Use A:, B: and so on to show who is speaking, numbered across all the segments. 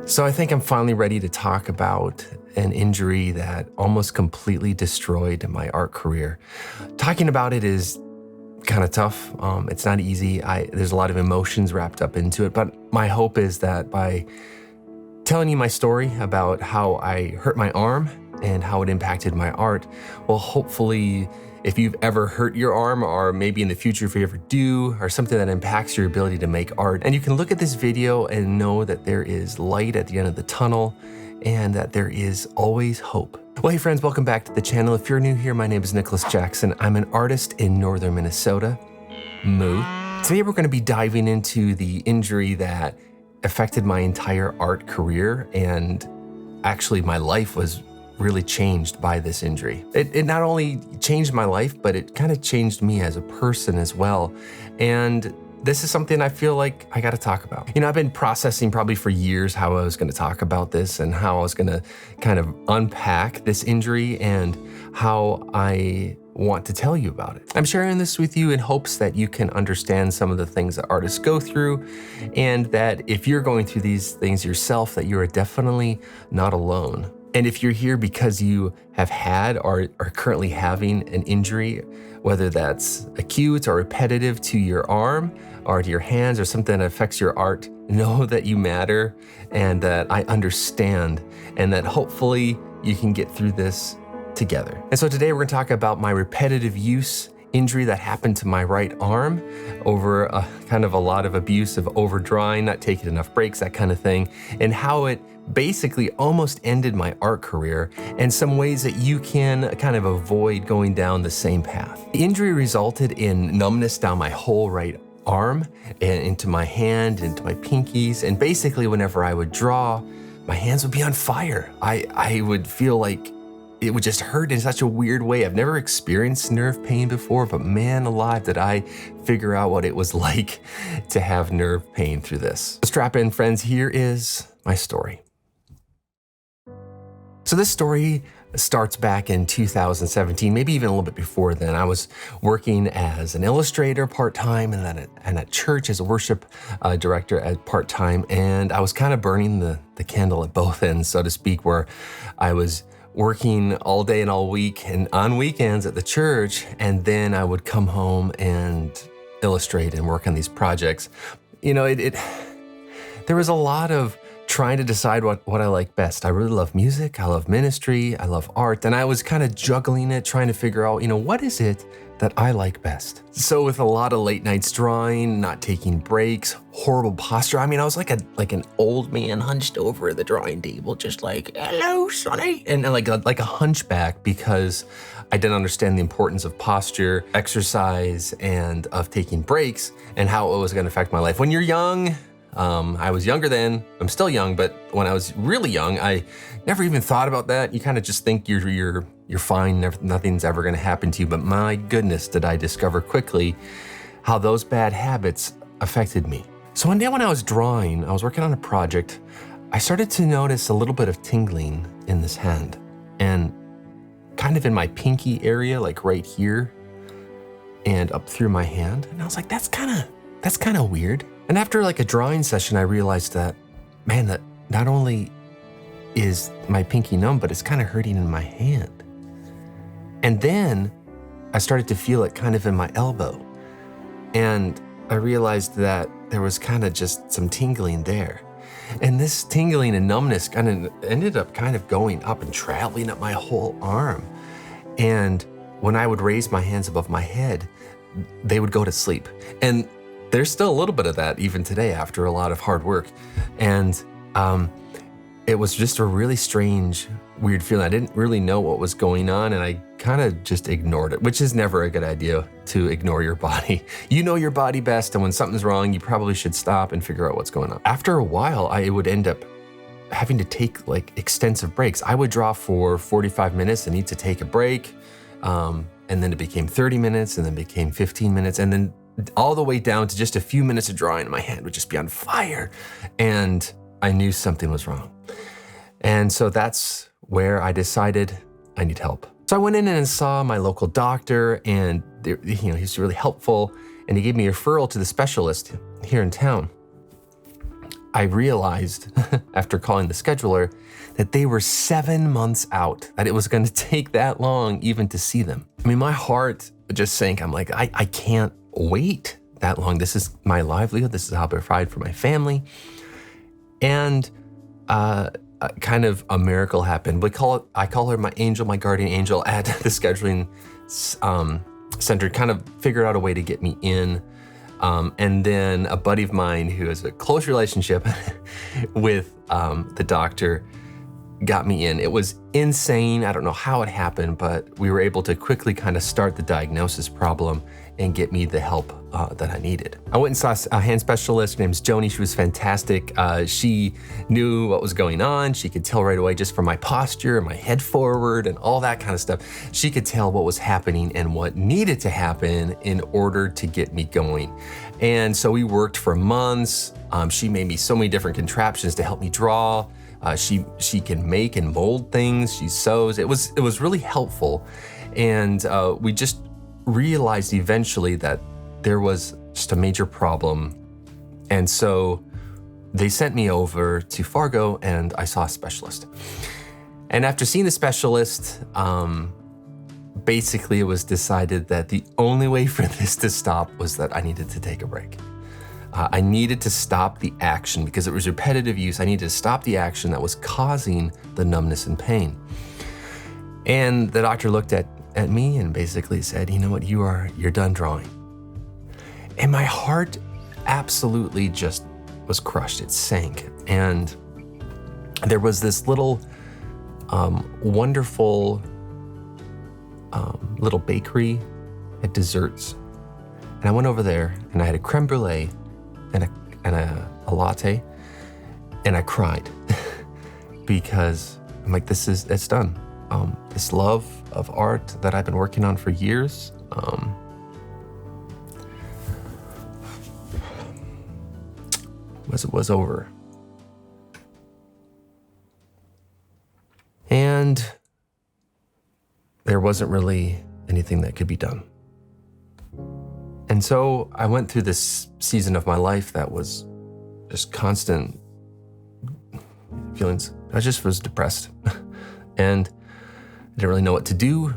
A: So I think I'm finally ready to talk about an injury that almost completely destroyed my art career. Talking about it is kind of tough. It's not easy. There's a lot of emotions wrapped up into it, but my hope is that by telling you my story about how I hurt my arm and how it impacted my art, will hopefully, if you've ever hurt your arm, or maybe in the future if you ever do, or something that impacts your ability to make art, and you can look at this video and know that there is light at the end of the tunnel and that there is always hope. Well, hey friends, welcome back to the channel. If you're new here, my name is Nicholas Jackson. I'm an artist in northern Minnesota. Moo. Today we're going to be diving into the injury that affected my entire art career, and actually my life was really changed by this injury. It not only changed my life, but it kind of changed me as a person as well. And this is something I feel like I got to talk about. You know, I've been processing probably for years how I was going to talk about this and how I was going to kind of unpack this injury and how I want to tell you about it. I'm sharing this with you in hopes that you can understand some of the things that artists go through, and that if you're going through these things yourself, that you are definitely not alone. And if you're here because you have had or are currently having an injury, whether that's acute or repetitive to your arm or to your hands or something that affects your art, know that you matter and that I understand, and that hopefully you can get through this together. And so today we're going to talk about my repetitive use injury that happened to my right arm over a kind of a lot of abuse of overdrawing, not taking enough breaks, that kind of thing, and how it basically almost ended my art career, and some ways that you can kind of avoid going down the same path. The injury resulted in numbness down my whole right arm and into my hand, into my pinkies, and basically whenever I would draw, my hands would be on fire. I would feel like it would just hurt in such a weird way. I've never experienced nerve pain before, but man alive, did I figure out what it was like to have nerve pain through this. Strap in, friends, here is my story. So this story starts back in 2017, maybe even a little bit before then. I was working as an illustrator part-time, and then at church as a worship director at part-time, and I was kind of burning the candle at both ends, so to speak, where I was working all day and all week and on weekends at the church, and then I would come home and illustrate and work on these projects. You know, there was a lot of trying to decide what I like best. I really love music, I love ministry, I love art, and I was kind of juggling it, trying to figure out, you know, what is it that I like best? So with a lot of late nights drawing, not taking breaks, horrible posture. I mean, I was like an old man hunched over the drawing table, just like, hello, Sonny, and like a hunchback, because I didn't understand the importance of posture, exercise, and of taking breaks, and how it was going to affect my life. When you're young, I was younger then, I'm still young, but when I was really young, I never even thought about that. You kind of just think you're fine, nothing's ever gonna happen to you, but my goodness, did I discover quickly how those bad habits affected me. So one day when I was drawing, I was working on a project, I started to notice a little bit of tingling in this hand, and kind of in my pinky area, like right here, and up through my hand, and I was like, that's kind of weird. And after like a drawing session, I realized that, man, that not only is my pinky numb, but it's kind of hurting in my hand. And then I started to feel it kind of in my elbow. And I realized that there was kind of just some tingling there. And this tingling and numbness kind of ended up kind of going up and traveling up my whole arm. And when I would raise my hands above my head, they would go to sleep. And there's still a little bit of that even today after a lot of hard work. And it was just a really strange, weird feeling. I didn't really know what was going on, and I kind of just ignored it, which is never a good idea, to ignore your body. You know your body best, and when something's wrong, you probably should stop and figure out what's going on. After a while, I would end up having to take like extensive breaks. I would draw for 45 minutes and need to take a break. And then it became 30 minutes, and then became 15 minutes, and then all the way down to just a few minutes of drawing, and my hand would just be on fire. And I knew something was wrong. And so that's where I decided I need help. So I went in and saw my local doctor, and he's really helpful, and he gave me a referral to the specialist here in town. I realized after calling the scheduler that they were 7 months out, that it was going to take that long even to see them. I mean, my heart just sank. I'm like, I can't wait that long. This is my livelihood. This is how I provide for my family. And kind of a miracle happened. I call her my angel, my guardian angel at the scheduling center, kind of figured out a way to get me in. And then a buddy of mine who has a close relationship with the doctor got me in. It was insane. I don't know how it happened, but we were able to quickly kind of start the diagnosis problem and get me the help that I needed. I went and saw a hand specialist. Her name's Joni. She was fantastic. She knew what was going on. She could tell right away just from my posture and my head forward and all that kind of stuff. She could tell what was happening and what needed to happen in order to get me going. And so we worked for months. She made me so many different contraptions to help me draw. She can make and mold things. She sews. It was really helpful. And we just realized eventually that there was just a major problem. And so they sent me over to Fargo and I saw a specialist. And after seeing the specialist, basically it was decided that the only way for this to stop was that I needed to take a break. I needed to stop the action because it was repetitive use. I needed to stop the action that was causing the numbness and pain. And the doctor looked at me and basically said, you know what, you're done drawing. And my heart absolutely just was crushed. It sank. And there was this little wonderful little bakery at desserts. And I went over there and I had a creme brulee and a latte, and I cried because I'm like, it's done. This love of art that I've been working on for years, was over. And there wasn't really anything that could be done. And so I went through this season of my life that was just constant feelings. I just was depressed and I didn't really know what to do.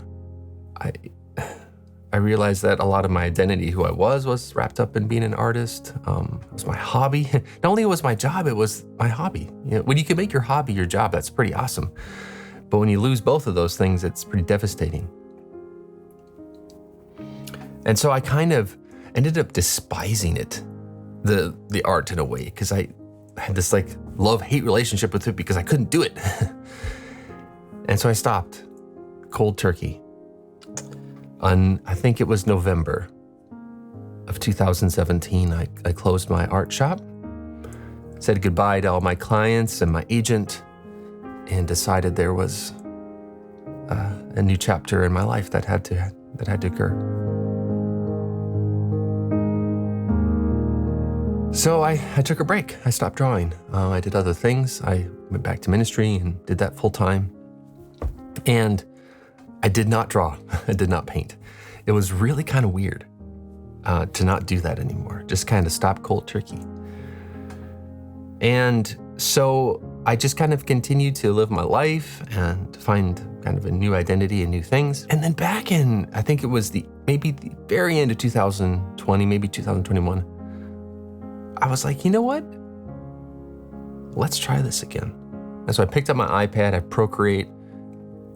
A: I realized that a lot of my identity, who I was wrapped up in being an artist. It was my hobby. Not only was my job, it was my hobby. You know, when you can make your hobby your job, that's pretty awesome. But when you lose both of those things, it's pretty devastating. And so I kind of ended up despising it, the art in a way, because I had this like love-hate relationship with it because I couldn't do it. And so I stopped cold turkey. I think it was November of 2017, I closed my art shop, said goodbye to all my clients and my agent, and decided there was a new chapter in my life that had to occur. So I took a break. I stopped drawing. I did other things. I went back to ministry and did that full time. And I did not draw. I did not paint. It was really kind of weird to not do that anymore. Just kind of stop cold turkey. And so I just kind of continued to live my life and find kind of a new identity and new things. And then back in, I think it was maybe the very end of 2020, maybe 2021, I was like, you know what? Let's try this again. And so I picked up my iPad, I Procreate,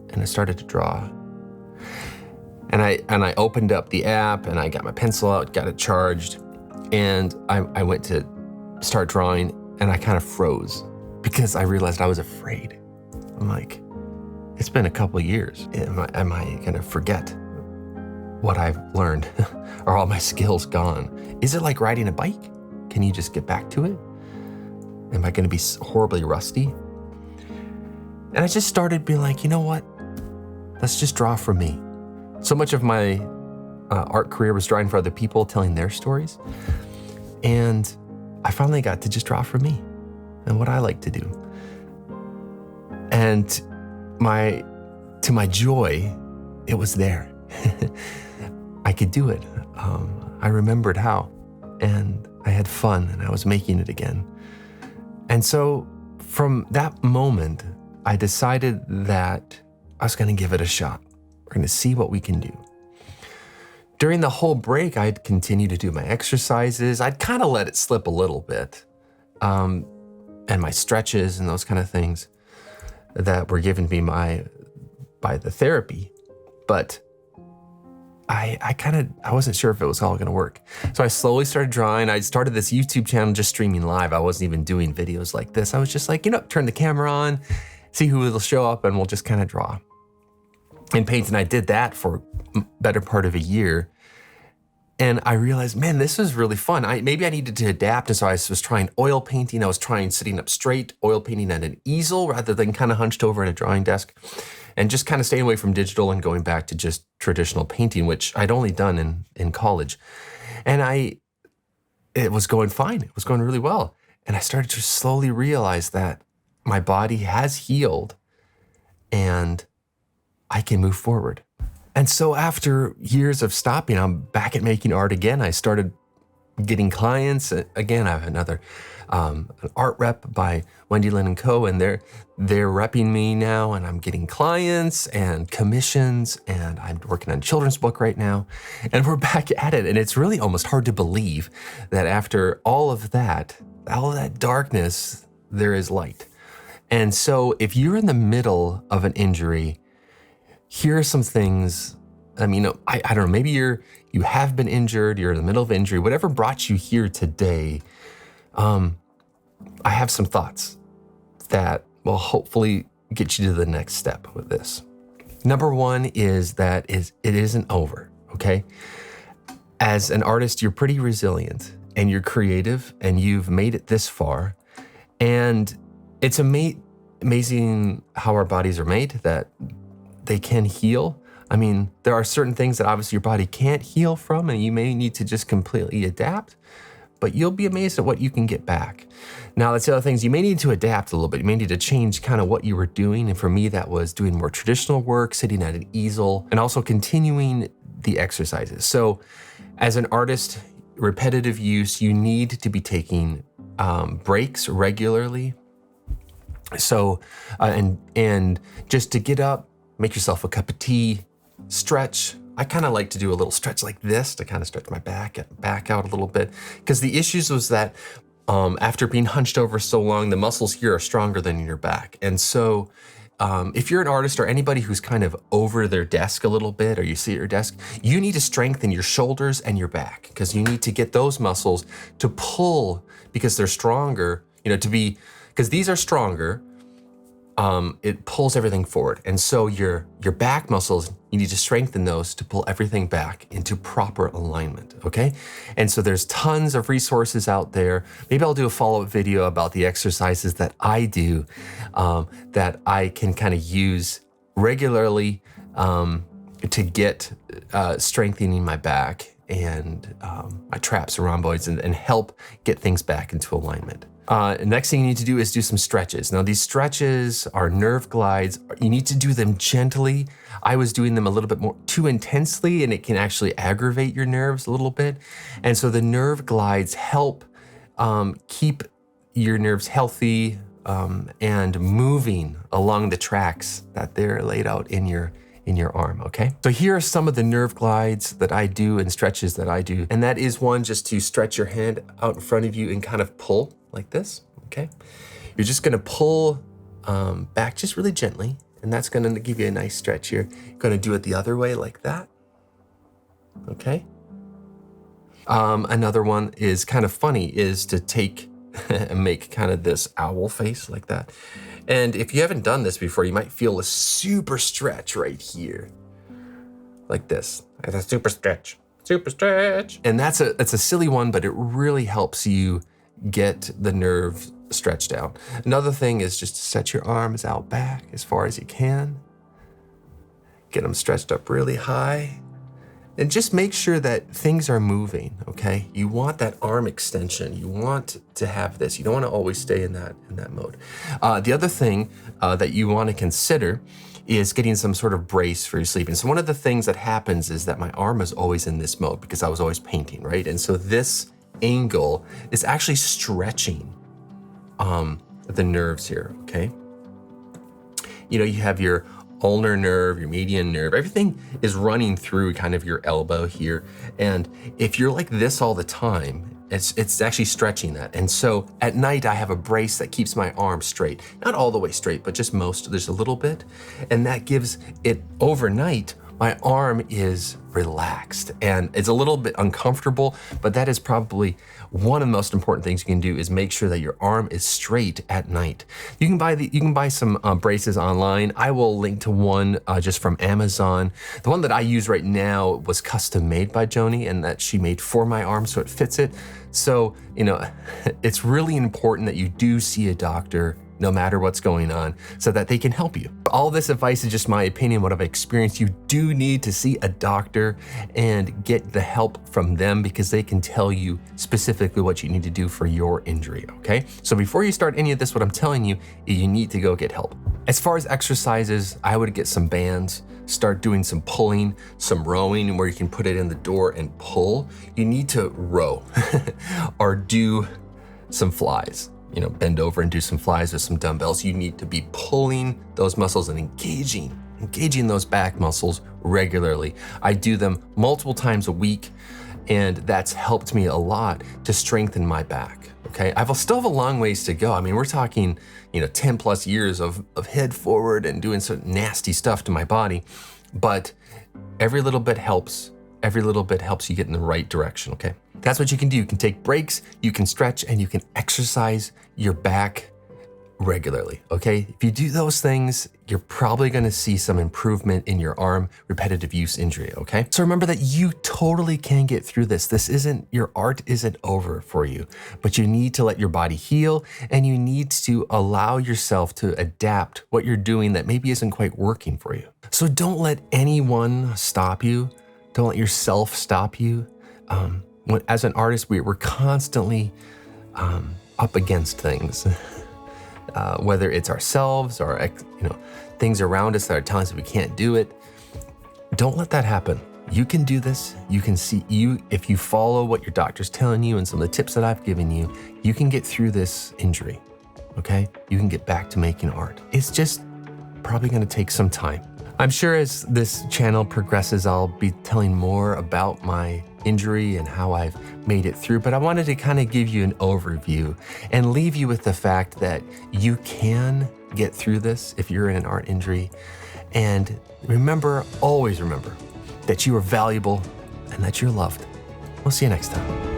A: and I started to draw. And I opened up the app and I got my pencil out, got it charged, and I went to start drawing and I kind of froze because I realized I was afraid. I'm like, it's been a couple of years. Am I gonna forget what I've learned? Are all my skills gone? Is it like riding a bike? Can you just get back to it? Am I gonna be horribly rusty? And I just started being like, you know what? Let's just draw for me. So much of my art career was drawing for other people, telling their stories. And I finally got to just draw for me and what I like to do. And to my joy, it was there. I could do it. I remembered how, and I had fun, and I was making it again. And so from that moment, I decided that I was going to give it a shot. We're going to see what we can do. During the whole break, I'd continue to do my exercises. I'd kind of let it slip a little bit, and my stretches and those kind of things that were given to me by the therapy. But I wasn't sure if it was all going to work. So I slowly started drawing. I started this YouTube channel just streaming live. I wasn't even doing videos like this. I was just like, turn the camera on, see who will show up, and we'll just kind of draw and paint. And I did that for better part of a year. And I realized, man, this is really fun. Maybe I needed to adapt. And so I was trying oil painting. I was trying sitting up straight, oil painting at an easel rather than kind of hunched over at a drawing desk, and just kind of staying away from digital and going back to just traditional painting, which I'd only done in college. And it was going fine. It was going really well. And I started to slowly realize that my body has healed and I can move forward. And so after years of stopping, I'm back at making art again. I started getting clients. Again, I have another an art rep by Wendy Lynn & Co. And they're repping me now, and I'm getting clients and commissions, and I'm working on a children's book right now. And we're back at it. And it's really almost hard to believe that after all of that darkness, there is light. And so if you're in the middle of an injury, here are some things. I mean, I don't know, maybe you have been injured, you're in the middle of injury, whatever brought you here today. I have some thoughts that will hopefully get you to the next step with this. Number one is that it isn't over, okay? As an artist, you're pretty resilient and you're creative and you've made it this far. And it's amazing how our bodies are made, that they can heal. I mean, there are certain things that obviously your body can't heal from, and you may need to just completely adapt, but you'll be amazed at what you can get back. Now, that's the other things. You may need to adapt a little bit. You may need to change kind of what you were doing. And for me, that was doing more traditional work, sitting at an easel, and also continuing the exercises. So as an artist, repetitive use, you need to be taking breaks regularly. So, and just to get up, make yourself a cup of tea, stretch. I kind of like to do a little stretch like this to kind of stretch my back out a little bit. Because the issues was that after being hunched over so long, the muscles here are stronger than in your back. And so if you're an artist or anybody who's kind of over their desk a little bit, or you sit at your desk, you need to strengthen your shoulders and your back, because you need to get those muscles to pull, because they're stronger, because these are stronger. It pulls everything forward. And so your back muscles, you need to strengthen those to pull everything back into proper alignment, okay? And so there's tons of resources out there. Maybe I'll do a follow-up video about the exercises that I do, that I can kind of use regularly to get strengthening my back and my traps and rhomboids and help get things back into alignment. Next thing you need to do is do some stretches. Now, these stretches are nerve glides. You need to do them gently. I was doing them a little bit more too intensely, and it can actually aggravate your nerves a little bit. And so the nerve glides help keep your nerves healthy and moving along the tracks that they're laid out in your arm, okay? So here are some of the nerve glides that I do and stretches that I do. And that is one, just to stretch your hand out in front of you and kind of pull like this, okay? You're just gonna pull back just really gently, and that's gonna give you a nice stretch here. You're gonna do it the other way like that, okay? Another one is kind of funny, is to take and make kind of this owl face like that. And if you haven't done this before, you might feel a super stretch right here, like this. It's a super stretch. And that's a silly one, but it really helps you get the nerve stretched out. Another thing is just to set your arms out back as far as you can. Get them stretched up really high. And just make sure that things are moving, okay? You want that arm extension. You want to have this. You don't want to always stay in that mode. The other thing that you want to consider is getting some sort of brace for your sleeping. So one of the things that happens is that my arm is always in this mode because I was always painting, right? And so this angle is actually stretching the nerves here, okay? You know, you have your ulnar nerve, your median nerve, everything is running through kind of your elbow here. And if you're like this all the time, it's actually stretching that. And so at night, I have a brace that keeps my arm straight. Not all the way straight, but just most, there's a little bit. And that gives it overnight, my arm is relaxed and it's a little bit uncomfortable, but that is probably one of the most important things you can do is make sure that your arm is straight at night. You can buy some braces online. I will link to one just from Amazon. The one that I use right now was custom made by Joni, and that she made for my arm so it fits it. So, you know, it's really important that you do see a doctor no matter what's going on, so that they can help you. All this advice is just my opinion, what I've experienced. You do need to see a doctor and get the help from them because they can tell you specifically what you need to do for your injury, okay? So before you start any of this, what I'm telling you, you need to go get help. As far as exercises, I would get some bands, start doing some pulling, some rowing, where you can put it in the door and pull. You need to row or do some flies. You know, bend over and do some flies with some dumbbells. You need to be pulling those muscles and engaging those back muscles regularly. I do them multiple times a week, and that's helped me a lot to strengthen my back, okay? I still have a long ways to go. I mean, we're talking, 10 plus years of head forward and doing some nasty stuff to my body, but every little bit helps. Every little bit helps you get in the right direction, okay? That's what you can do. You can take breaks, you can stretch, and you can exercise your back regularly, okay? If you do those things, you're probably gonna see some improvement in your arm repetitive use injury, okay? So remember that you totally can get through this. Your art isn't over for you, but you need to let your body heal, and you need to allow yourself to adapt what you're doing that maybe isn't quite working for you. So don't let anyone stop you. Don't let yourself stop you. As an artist, we're constantly up against things, whether it's ourselves or things around us that are telling us we can't do it. Don't let that happen. You can do this. You can if you follow what your doctor's telling you and some of the tips that I've given you, you can get through this injury, okay? You can get back to making art. It's just probably gonna take some time. I'm sure as this channel progresses, I'll be telling more about my injury and how I've made it through, but I wanted to kind of give you an overview and leave you with the fact that you can get through this if you're in an art injury. And always remember that you are valuable and that you're loved. We'll see you next time.